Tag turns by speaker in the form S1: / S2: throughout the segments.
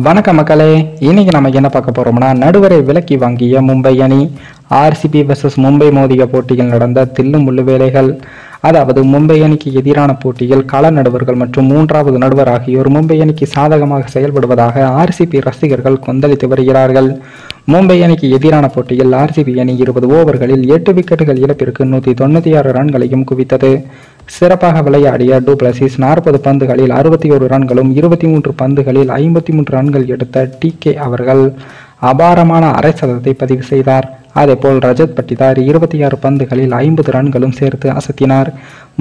S1: வணக்கம் மக்களே. இன்னைக்கு நம்ம என்ன பார்க்க போறோம்னா, நடுவரை விலக்கி வாங்கிய மும்பை அணி. ஆர்சிபி vs மும்பை மோதிய போட்டியில் நடந்த தில்லுமுள்ளு வேலைகள். அதாவது மும்பை அணிக்கு எதிரான போட்டியில் கள நடுவர்கள் மற்றும் மூன்றாவது நடுவர் ஆகியோர் மும்பை அணிக்கு சாதகமாக செயல்படுவதாக ஆர்சிபி ரசிகர்கள் கொந்தளித்து வருகிறார்கள். மும்பை அணிக்கு எதிரான போட்டியில் ஆர்சிபி அணி 20 ஓவர்களில் 8 விக்கெட்டுகள் இழப்பிற்கு 196 ரன்களையும் குவித்தது. சிறப்பாக விளையாடிய டு பிளசிஸ் 40 பந்துகளில் 61 ரன்களும் 23 பந்துகளில் 53 ரன்கள் எடுத்த டிகே அவர்கள் அபாரமான அரை சதத்தை பதிவு செய்தார். அதேபோல் ரஜத் பட்டிதார் 26 பந்துகளில் 50 ரன்களும் சேர்த்து அசத்தினார்.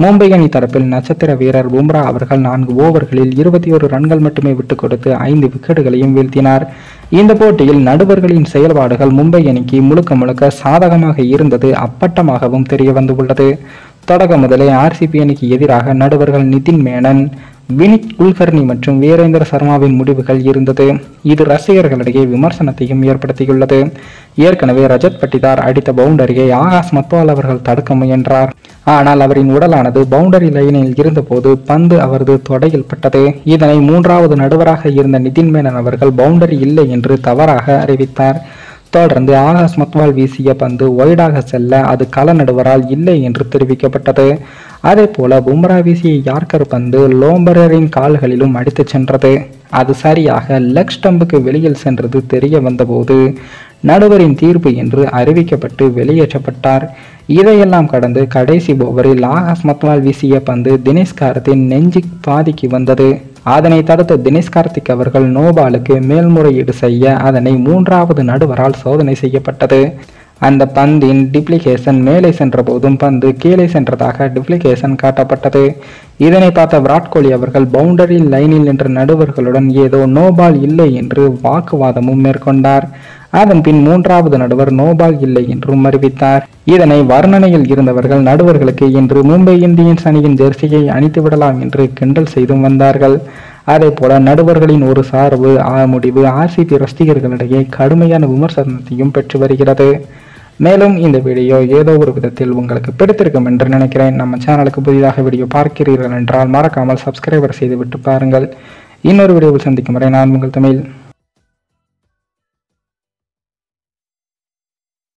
S1: மும்பை அணி தரப்பில் நட்சத்திர வீரர் பும்ரா அவர்கள் 4 ஓவர்களில் 21 ரன்கள் மட்டுமே விட்டுக் கொடுத்து 5 விக்கெட்டுகளையும் வீழ்த்தினார். இந்த போட்டியில் நடுவர்களின் செயல்பாடுகள் மும்பை அணிக்கு முழுக்க சாதகமாக இருந்தது அப்பட்டமாகவும் தெரிய வந்துள்ளது. தொடக்க முதலே ஆர்சிபி அணிக்கு எதிராக நடுவர்கள் நிதின் மேனன், வினித் குல்கர்னி மற்றும் வீரேந்திர சர்மாவின் முடிவுகள் இருந்தது. இது ரசிகர்களிடையே விமர்சனத்தையும் ஏற்படுத்தியுள்ளது. ஏற்கனவே ரஜத் பட்டிதார் அடித்த பவுண்டரியை ஆகாஷ் மத்வால் அவர்கள் தடுக்க முயன்றார். ஆனால் அவரின் உடலானது பவுண்டரி லைனில் இருந்தபோது பந்து அவரது தொடையில் பட்டது. இதனை மூன்றாவது நடுவராக இருந்த நிதின் மேனன் அவர்கள் பவுண்டரி இல்லை என்று தவறாக அறிவித்தார். தொடர்ந்து ஆகாஷ் மத்வால் வீசிய பந்து ஒய்டாக செல்ல அது கள நடுவரால் இல்லை என்று தெரிவிக்கப்பட்டது. அதே போல பும்ரா வீசிய யார்கர் பந்து லோம்பரரின் கால்களிலும் அடித்து சென்றது. அது சரியாக லெக் ஸ்டம்புக்கு வெளியில் சென்றது தெரிய வந்தபோது நடுவரின் தீர்ப்பு என்று அறிவிக்கப்பட்டு வெளியேற்றப்பட்டார். இதையெல்லாம் கடந்து கடைசி ஓவரில் ஆகாஷ் மத்வால் வீசிய பந்து தினேஷ் கார்த்தின் நெஞ்சு பாதிக்கு வந்தது. அதனை தடுத்த தினேஷ் கார்த்திக் அவர்கள் நோபாலுக்கு மேல்முறையீடு செய்ய அதனை மூன்றாவது நடுவரால் சோதனை செய்யப்பட்டது. அந்த பந்தின் டிப்ளிகேஷன் மேலே சென்ற போதும் பந்து கீழே சென்றதாக டிப்ளிகேஷன் காட்டப்பட்டது. இதனை பார்த்த விராட் கோலி அவர்கள் பவுண்டரி லைனில் நின்ற நடுவர்களுடன் ஏதோ நோபால் இல்லை என்று வாக்குவாதமும் மேற்கொண்டார். அதன் பின் மூன்றாவது நடுவர் நோபால் இல்லை என்றும் அறிவித்தார். இதனை வர்ணனையில் இருந்தவர்கள் நடுவர்களுக்கு இன்று மும்பை இந்தியன்ஸ் அணியின் ஜெர்சியை அணித்து விடலாம் என்று கிண்டல் செய்தும் வந்தார்கள். அதே போல நடுவர்களின் ஒரு சார்பு முடிவு ஆர்சிபி ரசிகர்களிடையே கடுமையான விமர்சனத்தையும் பெற்று வருகிறது. மேலும் இந்த வீடியோ ஏதோ ஒரு விதத்தில் உங்களுக்கு பிடித்திருக்கும் என்று நினைக்கிறேன். நம்ம சேனலுக்கு புதிதாக வீடியோ பார்க்கிறீர்கள் என்றால் மறக்காமல் சப்ஸ்கிரைபர் செய்து விட்டு பாருங்கள். இன்னொரு வீடியோவில் சந்திக்கும் வரை நான் உங்கள் தமிழ்.